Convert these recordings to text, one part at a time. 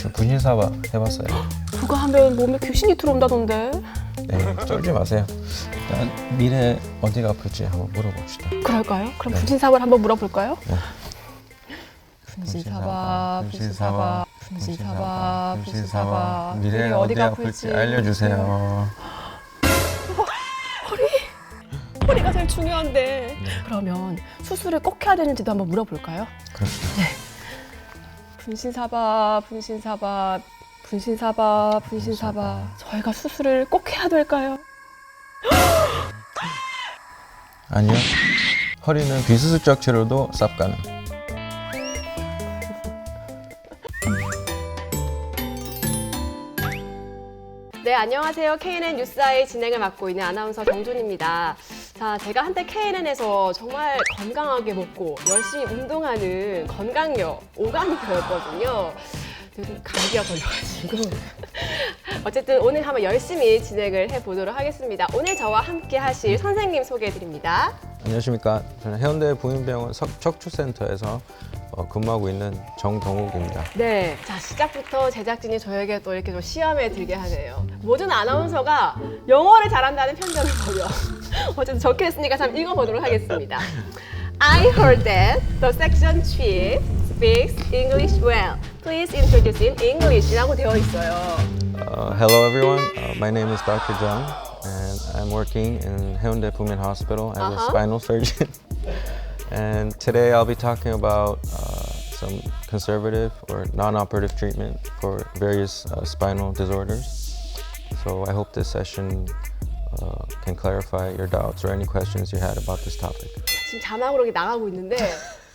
저 분신사바 해봤어요. 그거 하면 몸에 귀신이 들어온다던데. 네, 쫄지 마세요. 일단 미래 어디가 아플지 한번 물어봅시다. 그럴까요? 그럼 네. 분신사바를 한번 물어볼까요? 네. 분신사바, 분신사바, 분신사바, 분신사바. 분신사바. 미래 어디가 아플지 알려주세요. 허리가 제일 중요한데. 그러면 수술을 꼭 해야 되는지도 한번 물어볼까요? 그렇죠. 분신사바, 분신사바, 분신사바, 분신사바. 저희가 수술을 꼭 해야 될까요? 아니요. 허리는 비수술적 치료도 쌉 가능. 네, 안녕하세요. KNN 뉴스아이 진행을 맡고 있는 아나운서 정준입니다. 자, 제가 한때 KNN에서 정말 건강하게 먹고 열심히 운동하는 건강녀 오가니까였거든요. 좀 감기가 걸려가지고 어쨌든 오늘 한번 열심히 진행을 해보도록 하겠습니다. 오늘 저와 함께 하실 선생님 소개해드립니다. 안녕하십니까. 저는 해운대 부인병원 척추센터에서 근무하고 있는 정동욱입니다. 네, 자 시작부터 제작진이 저에게 또 이렇게 좀 시험에 들게 하네요. 모든 아나운서가 영어를 잘한다는 편견을 버려. 어쨌든 적혀있으니까 한번 읽어보도록 하겠습니다. I heard that the section chief speaks English well. Please introduce in English라고 되어 있어요. Hello everyone. My name is Dr. Jung and I'm working in Haeundae Bumin Hospital as a spinal surgeon. And today I'll be talking about some conservative or non-operative treatment for various spinal disorders. So I hope this session can clarify your doubts or any questions you had about this topic. 지금 자막으로 이렇게 나가고 있는데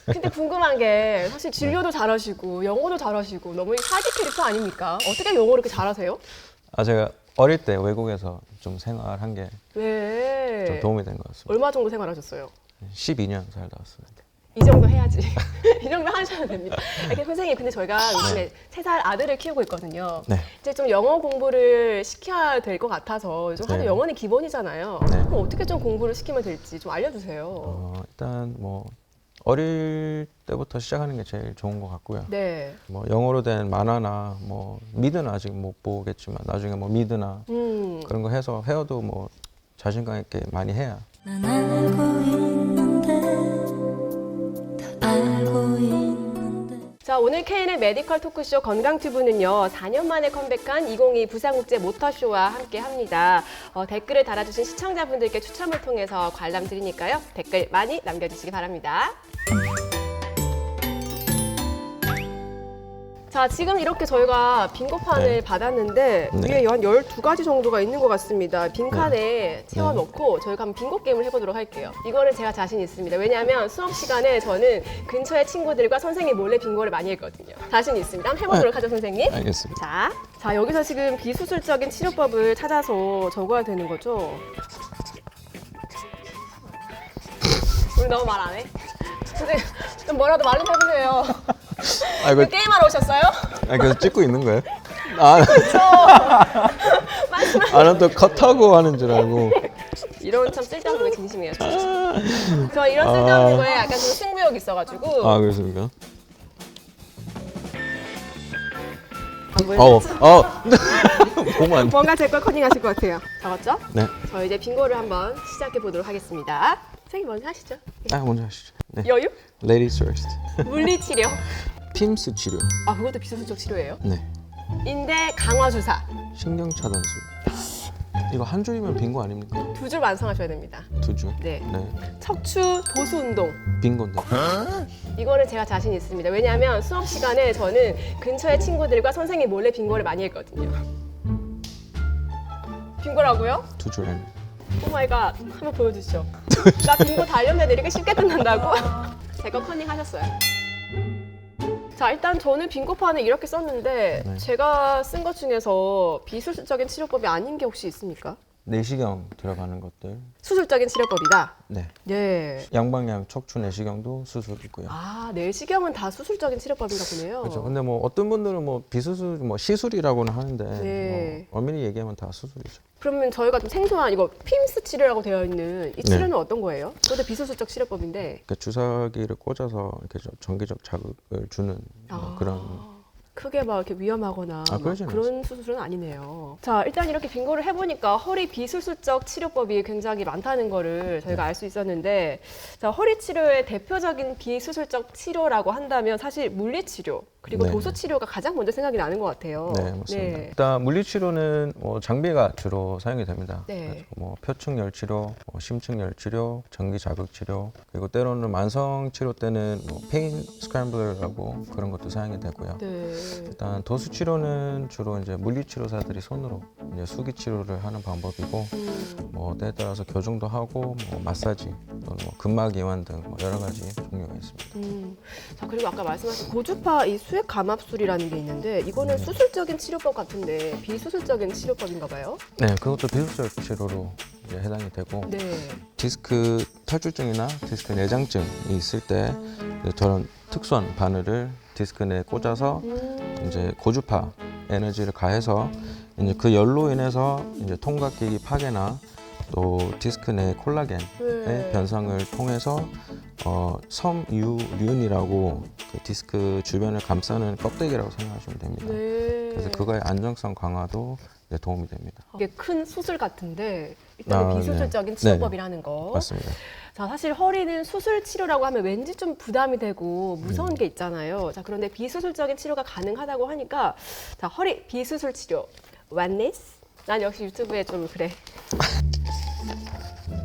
근데 궁금한 게 사실 진료도 잘하시고 영어도 잘하시고 너무 사기 캐릭터 아닙니까? 어떻게 영어를 이렇게 잘하세요? 제가 어릴 때 외국에서 좀 생활한 게 좀 네. 도움이 된 것 같습니다. 얼마 정도 생활하셨어요? 12년 살다 왔습니다. 이 정도 해야지. 이 정도 하셔야 됩니다. 이렇게 선생님, 근데 저희가 요즘에 3살 아들을 키우고 있거든요. 네. 이제 좀 영어 공부를 시켜야 될 것 같아서 좀 사실 네. 영어는 기본이잖아요. 네. 그럼 어떻게 좀 공부를 시키면 될지 좀 알려주세요. 일단 뭐 어릴 때부터 시작하는 게 제일 좋은 것 같고요. 네. 뭐 영어로 된 만화나 뭐 미드는 아직 못 보겠지만 나중에 뭐 미드나 그런 거 해서 헤어도 뭐 자신감 있게 많이 해야. 난 알고 있는데 다 알고 있는데 자, 오늘 KNN 메디컬 토크쇼 건강튜브는요 4년 만에 컴백한 2022 부산국제 모터쇼와 함께 합니다. 댓글을 달아주신 시청자분들께 추첨을 통해서 관람 드리니까요 댓글 많이 남겨주시기 바랍니다. 자, 지금 이렇게 저희가 빈고판을 네. 받았는데 네. 위에 한 12가지 정도가 있는 것 같습니다. 빈칸에 채워놓고 저희가 한번 빈고 게임을 해보도록 할게요. 이거는 제가 자신 있습니다. 왜냐하면 수업 시간에 저는 근처의 친구들과 선생님 몰래 빈고를 많이 했거든요. 자신 있습니다. 한번 해보도록 하죠, 선생님. 알겠습니다. 자, 여기서 지금 비수술적인 치료법을 찾아서 적어야 되는 거죠? 우리 너무 말 안 해? 선생님, 좀 뭐라도 말 좀 해보세요. 이거 게임하러 오셨어요? 계속 찍고 있는 거예요? 나는 또 컷하고 하는 줄 알고. 이런 참 쓸데없는 게 진심이에요. 저 이런 쓸데없는 거에 약간 좀 승부욕 있어가지고. 그렇습니까? 안 보여요? 보면 안 돼. 뭔가 제 걸 커닝하실 것 같아요. 적었죠? 네. 저 이제 빙고를 한번 시작해 보도록 하겠습니다. 선생님 먼저 하시죠. 먼저 하시죠. 네. 여유? Ladies first. 물리치료. 핌스 치료. 그것도 비수술적 치료예요? 네. 인대 강화 주사. 신경차단술. 이거 한 줄이면 빈거 아닙니까? 2줄 완성하셔야 됩니다. 2줄. 네. 네. 척추 도수 운동. 빈건데. 이거는 제가 자신 있습니다. 왜냐하면 수업 시간에 저는 근처의 친구들과 선생님 몰래 빙고를 많이 했거든요. 빙고라고요? 2줄 아니. 오 마이 갓. 한번 보여주시죠. 나 빙고 다 알렸는데 이렇게 쉽게 끝난다고? 제 거 커닝 하셨어요. 자, 일단 저는 빙고판을 이렇게 썼는데 네. 제가 쓴 것 중에서 비수술적인 치료법이 아닌 게 혹시 있습니까? 내시경 들어가는 것들. 수술적인 치료법이다. 네. 네. 양방향 척추 내시경도 수술 있고요. 내시경은 다 수술적인 치료법인가 보네요. 그렇죠. 근데 뭐 어떤 분들은 뭐 비수술, 뭐 시술이라고는 하는데 네. 뭐 엄밀히 얘기하면 다 수술이죠. 그러면 저희가 좀 생소한 이거 핌스 치료라고 되어 있는 이 치료는 어떤 거예요? 그것도 비수술적 치료법인데. 그러니까 주사기를 꽂아서 이렇게 전기적 자극을 주는 그런 크게 크게 막 이렇게 위험하거나 막 그러진 그런 수술은 아니네요. 자, 일단 이렇게 빙고를 해보니까 허리 비수술적 치료법이 굉장히 많다는 거를 저희가 알 수 있었는데, 자, 허리 치료의 대표적인 비수술적 치료라고 한다면 사실 물리치료 그리고 네. 도수치료가 가장 먼저 생각이 나는 것 같아요. 네, 맞습니다. 일단 물리치료는 장비가 주로 사용이 됩니다. 네. 그래서 표층열치료, 심층열치료, 전기자극치료, 그리고 때로는 만성치료 때는 페인 스크램블러라고 그런 것도 사용이 되고요. 네. 일단 도수치료는 주로 이제 물리치료사들이 손으로 이제 수기치료를 하는 방법이고, 때에 따라서 교정도 하고, 마사지, 또는 근막 이완 등 여러 가지 종류가 있습니다. 자, 그리고 아까 말씀하신 고주파 이 수액 감압술이라는 게 있는데 이거는 수술적인 치료법 같은데 비수술적인 치료법인가 봐요? 네, 그것도 비수술 치료로 이제 해당이 되고, 네. 디스크 탈출증이나 디스크 내장증이 있을 때 저런 특수한 바늘을 디스크 내에 꽂아서 이제 고주파 에너지를 가해서 이제 그 열로 인해서 이제 통각기기 파괴나 또 디스크 내 콜라겐의 네. 변성을 통해서 섬유륜이라고 그 디스크 주변을 감싸는 껍데기라고 생각하시면 됩니다. 네. 그래서 그거의 안정성 강화도 이제 도움이 됩니다. 이게 큰 수술 같은데 일단은 아, 비수술적인 네. 치료법이라는 거. 맞습니다. 자, 사실 허리는 수술 치료라고 하면 왠지 좀 부담이 되고 무서운 게 있잖아요. 자, 그런데 비수술적인 치료가 가능하다고 하니까 자, 허리 비수술 치료 완니스. 난 역시 유튜브에 좀 그래.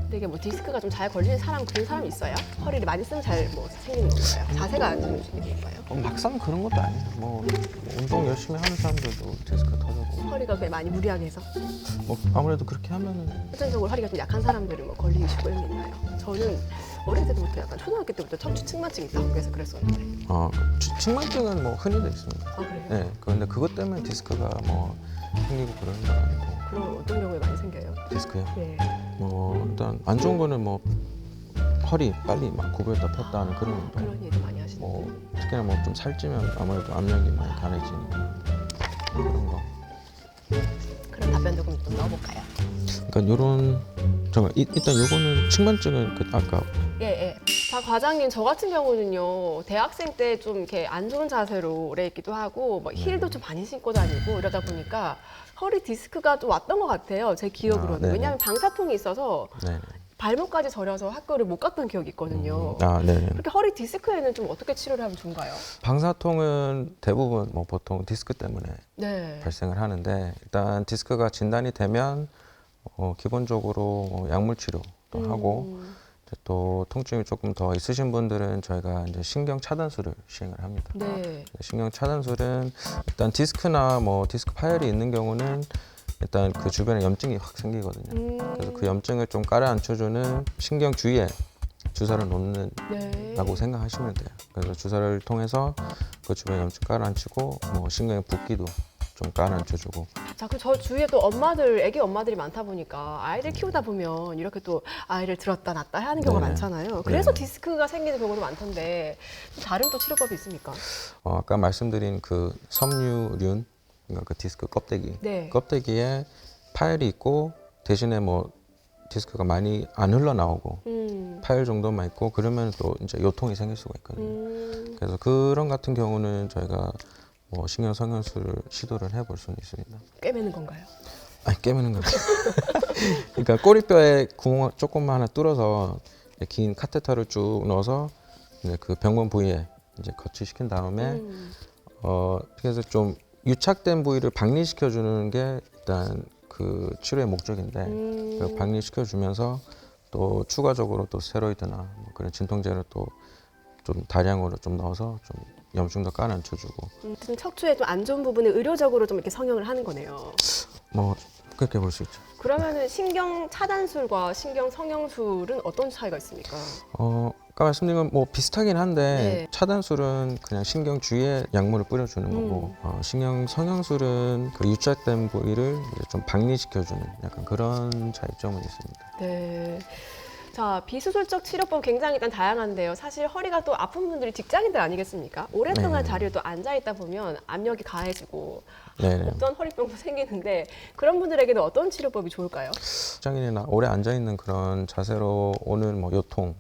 근데 이게 뭐 디스크가 좀 잘 걸리는 사람 그런 사람이 있어요? 허리를 많이 쓰면 잘 생기는 건가요? 자세가 안 좋은 건가요? 막상 그런 것도 아니에요. 운동 열심히 하는 사람들도 디스크 터져고. 허리가 그냥 많이 무리하게 해서 아무래도 그렇게 하면은 유전적으로 허리가 좀 약한 사람들은 걸리기 쉽고 이런 게 있나요? 저는 어릴 때부터 약간 초등학교 때부터 척추 측만증이 있다고 해서 그랬었는데. 측만증은 측만증은 있습니다. 아, 그래요? 네, 그런데 그것 때문에 디스크가 생기고 그러는 건 아니고. 그럼 어떤 경우에 많이 생겨요? 디스크요? 네. 일단 안 좋은 거는 허리 빨리 막 구부렸다 폈다 하는 그런 운동. 그런 얘기 많이 하시는데. 특히나 좀 살찌면 아무래도 압력이 많이 가해지니까 그런 거. 그런 답변도 좀 넣어볼까요? 그러니까 일단 요거는 측만증은 아까 예, 예. 자, 과장님, 저 같은 경우는요, 대학생 때 좀 이렇게 안 좋은 자세로 오래 있기도 하고, 힐도 좀 많이 신고 다니고 이러다 보니까 허리 디스크가 좀 왔던 것 같아요. 제 기억으로는. 네네. 왜냐하면 방사통이 있어서 네. 발목까지 저려서 학교를 못 갔던 기억이 있거든요. 네네. 그렇게 허리 디스크에는 좀 어떻게 치료를 하면 좋은가요? 방사통은 대부분 보통 디스크 때문에 네. 발생을 하는데, 일단 디스크가 진단이 되면 기본적으로 약물 치료도 하고, 또 통증이 조금 더 있으신 분들은 저희가 이제 신경 차단술을 시행을 합니다. 네. 신경 차단술은 일단 디스크나 디스크 파열이 있는 경우는 일단 그 주변에 염증이 확 생기거든요. 그래서 그 염증을 좀 깔아앉혀주는 신경 주위에 주사를 놓는다고 네. 생각하시면 돼요. 그래서 주사를 통해서 그 주변에 염증 깔아앉히고 신경의 붓기도 좀 깔아앉혀주고. 자, 그 저 주위에 또 애기 엄마들이 많다 보니까 아이들 키우다 보면 이렇게 또 아이를 들었다 놨다 하는 경우가 네네. 많잖아요. 그래서 네네. 디스크가 생기는 경우도 많던데 또 다른 또 치료법이 있습니까? 아까 말씀드린 그 섬유륜, 그러니까 그 디스크 껍데기, 네. 껍데기에 파열이 있고 대신에 디스크가 많이 안 흘러나오고 파열 정도만 있고 그러면 또 이제 요통이 생길 수가 있거든요. 그래서 그런 같은 경우는 저희가 신경 성형술을 시도를 해볼 수는 있습니다. 꿰매는 건가요? 아니, 깨매는 거죠. 그러니까 꼬리뼈에 구멍 조금만 하나 뚫어서 긴 카테터를 쭉 넣어서 이제 그 병원 부위에 이제 거치시킨 다음에 그래서 좀 유착된 부위를 박리시켜 주는 게 일단 그 치료의 목적인데 그 박리시켜 주면서 또 추가적으로 또 스테로이드나 그런 진통제를 또 좀 다량으로 좀 넣어서 좀 염증도 깔아앉혀주고. 좀 척추에 좀 안 좋은 부분을 의료적으로 좀 이렇게 성형을 하는 거네요. 그렇게 볼 수 있죠. 그러면은 신경 차단술과 신경 성형술은 어떤 차이가 있습니까? 아까 말씀드린 건 비슷하긴 한데 네. 차단술은 그냥 신경 주위에 약물을 뿌려주는 거고 신경 성형술은 그 유착된 부위를 이제 좀 박리시켜주는 약간 그런 차이점은 있습니다. 네. 자, 비수술적 치료법 굉장히 일단 다양한데요. 사실 허리가 또 아픈 분들이 직장인들 아니겠습니까? 오랫동안 네. 자리에 또 앉아 있다 보면 압력이 가해지고 네네. 어떤 허리병도 생기는데 그런 분들에게는 어떤 치료법이 좋을까요? 직장인이나 오래 앉아 있는 그런 자세로 오는 요통,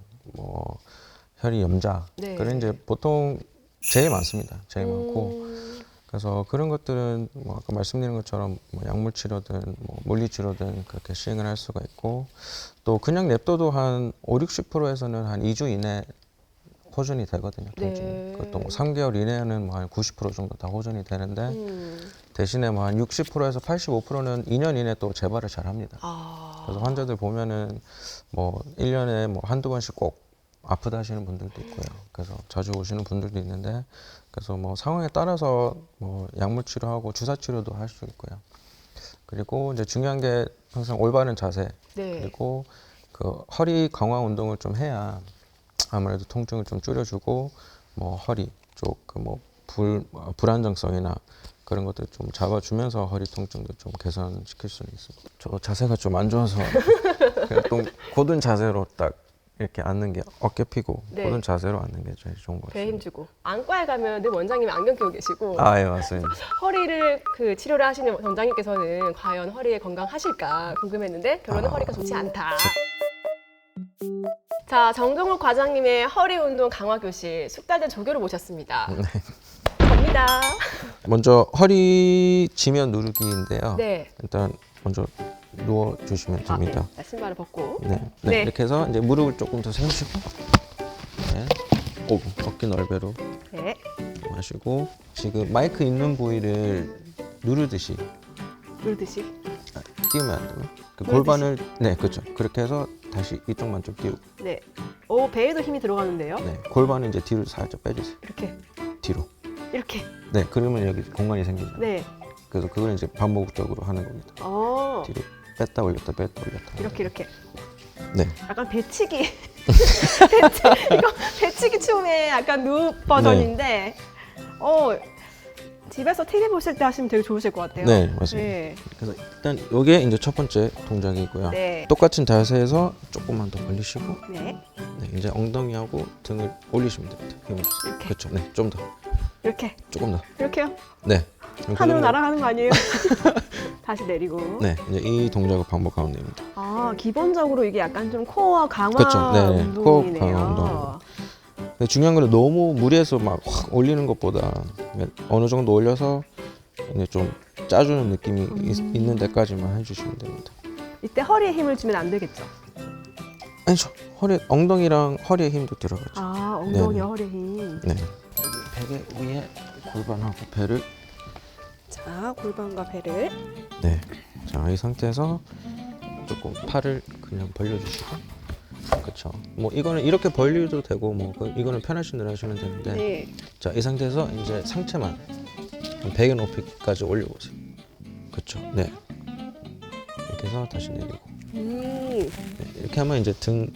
혈이 염자 네. 그런 이제 보통 제일 많습니다. 제일 많고 그래서 그런 것들은 뭐 아까 말씀드린 것처럼 뭐 약물 치료든 뭐 물리 치료든 그렇게 시행을 할 수가 있고 또 그냥 냅둬도 한 5-60%에서는 한 2주 이내 호전이 되거든요. 통증이. 네. 그것도 뭐 3개월 이내에는 뭐 한 90% 정도 다 호전이 되는데 대신에 뭐 한 60%에서 85%는 2년 이내 또 재발을 잘 합니다. 아. 그래서 환자들 보면은 뭐 1년에 뭐 한두 번씩 꼭 아프다 하시는 분들도 있고요. 그래서 자주 오시는 분들도 있는데 그래서 뭐 상황에 따라서 뭐 약물 치료하고 주사 치료도 할 수 있고요. 그리고 이제 중요한 게 항상 올바른 자세 네. 그리고 그 허리 강화 운동을 좀 해야 아무래도 통증을 좀 줄여주고 뭐 허리 쪽 그 뭐 불안정성이나 그런 것들 좀 잡아주면서 허리 통증도 좀 개선시킬 수는 있습니다. 저 자세가 좀 안 좋아서 그냥 좀 고든 자세로 딱 이렇게 앉는 게 어깨 펴고 네. 고든 자세로 앉는 게 제일 좋은 것 배 같습니다. 힘주고 안과에 가면 늘 원장님이 안경 끼고 계시고 아, 예, 맞습니다. 허리를 그 치료를 하시는 원장님께서는 과연 허리에 건강하실까 궁금했는데 결론은 허리가 좋지 않다. 자, 정동욱 과장님의 허리 운동 강화 교실 숙달된 조교를 모셨습니다. 갑니다. 먼저 허리 지면 누르기인데요. 네. 일단 먼저 누워 주시면 됩니다. 네. 신발을 벗고. 네. 네. 이렇게 해서 이제 무릎을 조금 더 세우시고, 네. 오, 어깨 넓이로 네. 마시고 지금 마이크 있는 부위를 누르듯이 누르듯이. 띄우면 안 돼요. 그 누르듯이? 골반을 네, 그렇죠. 그렇게 해서 다시 이쪽만 좀 띄우고, 네. 오, 배에도 힘이 들어가는데요. 네, 골반을 이제 뒤로 살짝 빼주세요. 이렇게. 뒤로. 이렇게. 네, 그러면 여기 공간이 생기죠. 네. 그래서 그걸 이제 반복적으로 하는 겁니다. 뒤로 뺐다 올렸다 뺐다 올렸다. 이렇게. 네. 약간 배치기. 이거 배치기 춤의 약간 누 버전인데, 집에서 TV 보실 때 하시면 되게 좋으실 것 같아요. 네, 맞습니다. 네. 그래서 일단 이게 이제 첫 번째 동작이고요. 네. 똑같은 자세에서 조금만 더 벌리시고, 네. 네, 이제 엉덩이하고 등을 올리시면 됩니다. 힘을 주세요. 이렇게. 그렇죠. 네, 좀 더, 이렇게. 조금 더. 이렇게요. 네. 하늘로 날아가는 거 아니에요? 다시 내리고. 네, 이제 이 동작을 반복하면 됩니다. 아, 기본적으로 이게 약간 좀 코어 강화 그렇죠. 네, 코어 운동이네요. 강화 운동. 근데 중요한 건 너무 무리해서 막 확 올리는 것보다 그냥 어느 정도 올려서 이제 좀 짜주는 느낌이 있는 데까지만 해주시면 됩니다. 이때 허리에 힘을 주면 안 되겠죠? 아니죠. 허리, 엉덩이랑 허리에 힘도 들어가죠. 아, 엉덩이 네네. 허리에 힘. 네. 베개 위에 골반하고 배를. 자, 골반과 배를. 네. 자, 이 상태에서 조금 팔을 그냥 벌려주시고. 그렇죠. 뭐 이거는 이렇게 벌려도 되고 뭐 이거는 편하신 대로 하시면 되는데. 네. 자, 이 상태에서 이제 상체만 한 베개 높이까지 올려보세요. 그렇죠. 네. 이렇게 해서 다시 내리고. 음. 네. 이렇게 하면 이제 등,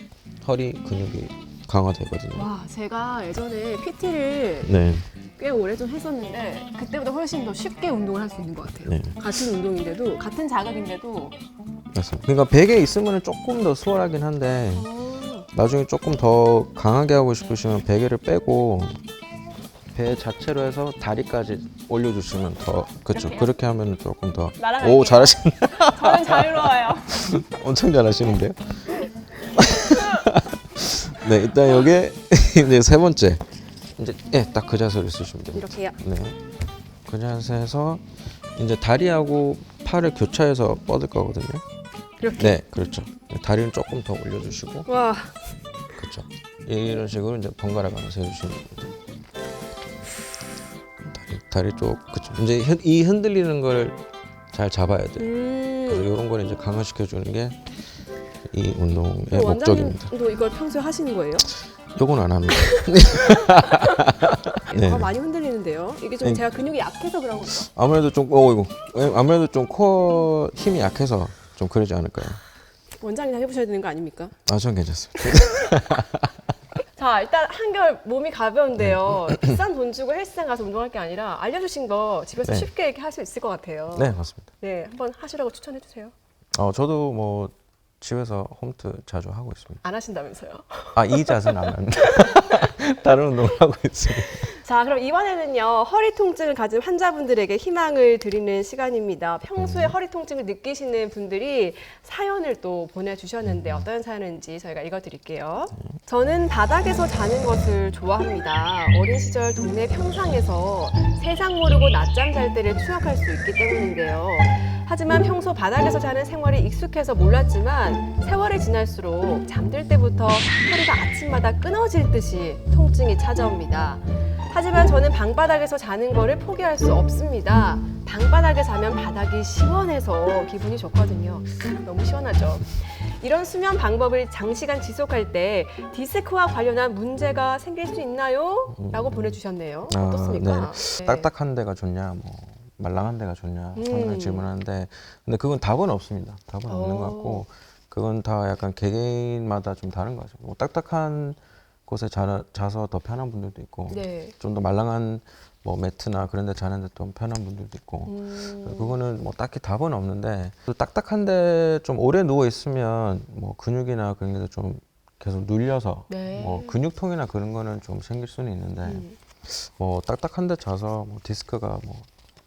허리 근육이 강화되거든요. 와, 제가 예전에 PT를 네. 꽤 오래 좀 했었는데 그때보다 훨씬 더 쉽게 운동을 할 수 있는 것 같아요. 네. 같은 운동인데도 같은 자극인데도 맞습니다. 그러니까 베개 있으면 조금 더 수월하긴 한데 나중에 조금 더 강하게 하고 싶으시면 베개를 빼고 배 자체로 해서 다리까지 올려주시면 더 그렇죠. 이렇게요? 그렇게 하면 조금 더. 날아갈게요. 오, 잘하시네. 저는 자유로워요. 엄청 잘하시는데요. 네, 일단 요게 이제 세 번째. 이제 딱 그 자세를 쓰시면 됩니다. 이렇게요. 네. 그 자세에서 이제 다리하고 팔을 교차해서 뻗을 거거든요. 이렇게. 네, 그렇죠. 다리는 조금 더 올려주시고, 와, 그렇죠. 이런 식으로 이제 번갈아 가면서 해주시면 됩니다. 다리 쪽, 그렇죠. 이제 이 흔들리는 걸 잘 잡아야 돼요. 그래서 이런 걸 이제 강화시켜 주는 게 이 운동의 목적입니다. 원장님도 이걸 평소에 하시는 거예요? 요건 안 합니다. 네. 많이 흔들리는데요. 이게 좀 네. 제가 근육이 약해서 그런 건가? 아무래도 좀, 아무래도 좀 코어 힘이 약해서 좀 그러지 않을까요? 원장님 해보셔야 되는 거 아닙니까? 아, 전 괜찮습니다. 자, 일단 한결 몸이 가벼운데요. 비싼 돈 주고 헬스장 가서 운동할 게 아니라 알려주신 거 집에서 네. 쉽게 이렇게 할 수 있을 것 같아요. 네, 맞습니다. 네, 한번 하시라고 추천해 주세요. 저도 뭐 집에서 홈트 자주 하고 있습니다. 안 하신다면서요? 이 자세는 안 합니다. 다른 운동을 하고 있습니다. 자, 그럼 이번에는요, 허리 통증을 가진 환자분들에게 희망을 드리는 시간입니다. 평소에 허리 통증을 느끼시는 분들이 사연을 또 보내주셨는데 어떤 사연인지 저희가 읽어드릴게요. 저는 바닥에서 자는 것을 좋아합니다. 어린 시절 동네 평상에서 세상 모르고 낮잠 잘 때를 추억할 수 있기 때문인데요. 하지만 평소 바닥에서 자는 생활이 익숙해서 몰랐지만 세월이 지날수록 잠들 때부터 허리가 아침마다 끊어질 듯이 통증이 찾아옵니다. 하지만 저는 방바닥에서 자는 거를 포기할 수 없습니다. 방바닥에 자면 바닥이 시원해서 기분이 좋거든요. 너무 시원하죠? 이런 수면 방법을 장시간 지속할 때 디스크와 관련한 문제가 생길 수 있나요? 라고 보내주셨네요. 어떻습니까? 네. 딱딱한 데가 좋냐, 뭐 말랑한 데가 좋냐 항상 질문하는데, 근데 그건 답은 없습니다. 답은 없는 것 같고, 그건 다 약간 개개인마다 좀 다른 거죠. 뭐 딱딱한 곳에 자서 더 편한 분들도 있고, 네. 좀 더 말랑한 뭐 매트나 그런 데 자는데 좀 편한 분들도 있고, 그거는 뭐 딱히 답은 없는데, 또 딱딱한데 좀 오래 누워 있으면 뭐 근육이나 그런 게 좀 계속 눌려서 네. 뭐 근육통이나 그런 거는 좀 생길 수는 있는데, 뭐 딱딱한데 자서 뭐 디스크가 뭐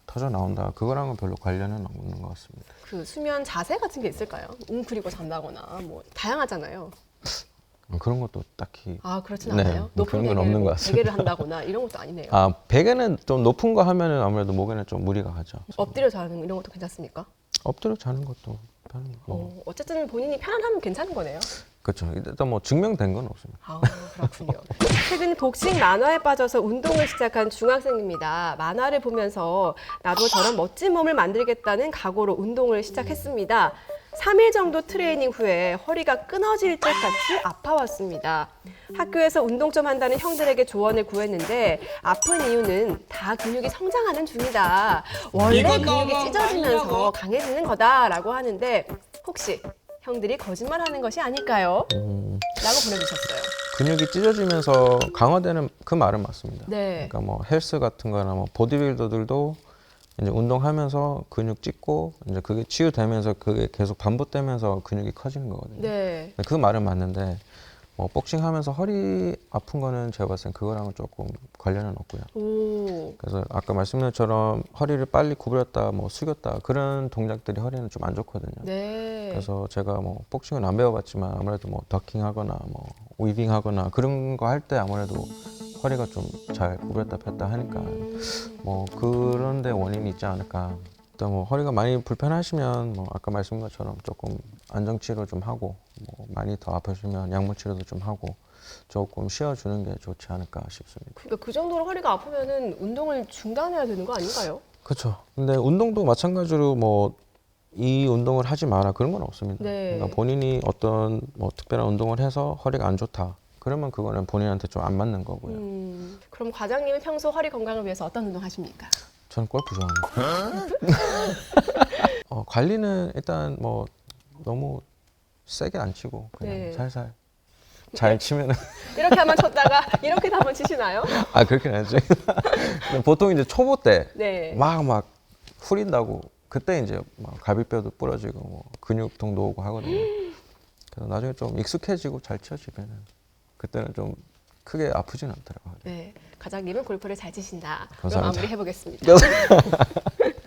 터져 나온다, 그거랑은 별로 관련은 없는 것 같습니다. 그 수면 자세 같은 게 있을까요? 웅크리고 잔다거나 뭐 다양하잖아요. 그런 것도 딱히 그렇진 네, 않아요? 뭐 높은 그런 건 베개를, 없는 것 뭐 같습니다. 베개를 한다거나 이런 것도 아니네요. 베개는 좀 높은 거 하면은 아무래도 목에는 좀 무리가 가죠. 엎드려 자는 이런 것도 괜찮습니까? 엎드려 자는 것도 편한 거. 어쨌든 본인이 편안하면 괜찮은 거네요. 그렇죠. 일단 뭐 증명된 건 없습니다. 그렇군요. 최근 복싱 만화에 빠져서 운동을 시작한 중학생입니다. 만화를 보면서 나도 저런 멋진 몸을 만들겠다는 각오로 운동을 시작했습니다. 3일 정도 트레이닝 후에 허리가 끊어질 듯 같이 아파왔습니다. 학교에서 운동 좀 한다는 형들에게 조언을 구했는데 아픈 이유는 다 근육이 성장하는 중이다. 원래 근육이 찢어지면서 강해지는 거다라고 하는데 혹시 형들이 거짓말하는 것이 아닐까요? 라고 보내주셨어요. 근육이 찢어지면서 강화되는 그 말은 맞습니다. 네. 그러니까 뭐 헬스 같은 거나 뭐 보디빌더들도 이제 운동하면서 근육 찢고 이제 그게 치유되면서 그게 계속 반복되면서 근육이 커지는 거거든요. 네. 그 말은 맞는데 뭐 복싱하면서 허리 아픈 거는 제가 봤을 땐 그거랑은 조금 관련은 없고요. 오. 그래서 아까 말씀드린 것처럼 허리를 빨리 구부렸다 뭐 숙였다 그런 동작들이 허리는 좀 안 좋거든요. 네. 그래서 제가 뭐 복싱은 안 배워봤지만 아무래도 뭐 더킹하거나 뭐 위빙하거나 그런 거 할 때 아무래도 허리가 좀 잘 구부렸다 폈다 하니까 뭐 그런 데 원인이 있지 않을까. 일단 뭐 허리가 많이 불편하시면 뭐 아까 말씀드린 것처럼 조금 안정치료 좀 하고 뭐 많이 더 아프시면 약물 치료도 좀 하고 조금 쉬어주는 게 좋지 않을까 싶습니다. 그러니까 그 정도로 허리가 아프면은 운동을 중단해야 되는 거 아닌가요? 그렇죠. 근데 운동도 마찬가지로 뭐 이 운동을 하지 마라 그런 건 없습니다. 네. 그러니까 본인이 어떤 뭐 특별한 운동을 해서 허리가 안 좋다. 그러면 그거는 본인한테 좀 안 맞는 거고요. 그럼 과장님은 평소 허리 건강을 위해서 어떤 운동 하십니까? 저는 골프 좋아합니다. 관리는 일단 뭐 너무 세게 안 치고 그냥 네. 살살 잘 치면은 이렇게 한번 쳤다가 이렇게 한번 치시나요? 그렇게는 아니죠. 근데 보통 이제 초보 때 네. 막 후린다고 그때 이제 막 갈비뼈도 부러지고 뭐 근육통도 오고 하거든요. 그래서 나중에 좀 익숙해지고 잘 쳐지면은 그때는 좀 크게 아프진 않더라고요. 네. 과장님은 골프를 잘 치신다. 그럼 감사합니다. 마무리 해보겠습니다.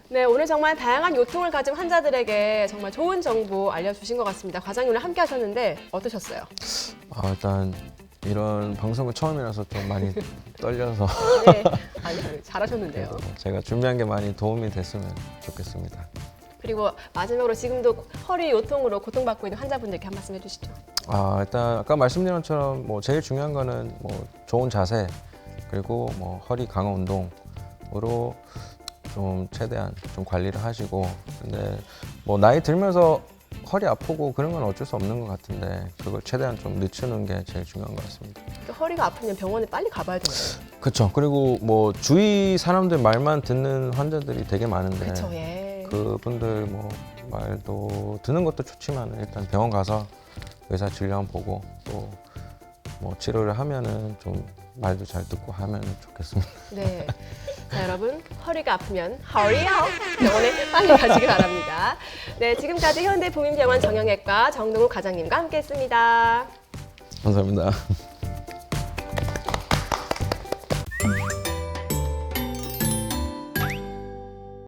네, 오늘 정말 다양한 요통을 가진 환자들에게 정말 좋은 정보 알려주신 것 같습니다. 과장님이랑 함께 하셨는데 어떠셨어요? 일단 이런 방송은 처음이라서 좀 많이 떨려서 네. 아니, 잘하셨는데요. 제가 준비한 게 많이 도움이 됐으면 좋겠습니다. 그리고 마지막으로 지금도 허리 요통으로 고통받고 있는 환자분들께 한 말씀 해주시죠. 일단 아까 말씀드린 것처럼 뭐 제일 중요한 거는 뭐 좋은 자세 그리고 뭐 허리 강화 운동으로 좀 최대한 좀 관리를 하시고, 근데 뭐 나이 들면서 허리 아프고 그런 건 어쩔 수 없는 것 같은데 그걸 최대한 좀 늦추는 게 제일 중요한 것 같습니다. 허리가 아프면 병원에 빨리 가봐야 되나요? 그렇죠. 그리고 뭐 주위 사람들 말만 듣는 환자들이 되게 많은데 그렇죠. 예. 그분들 뭐 말도 듣는 것도 좋지만 일단 병원 가서 의사 진료 보고 또 뭐 치료를 하면은 좀 말도 잘 듣고 하면 좋겠습니다. 네. 자, 여러분 허리가 아프면 hurry up 병원에 빨리 가시기 바랍니다. 네, 지금까지 현대부민병원 정형외과 정동욱 과장님과 함께했습니다. 감사합니다.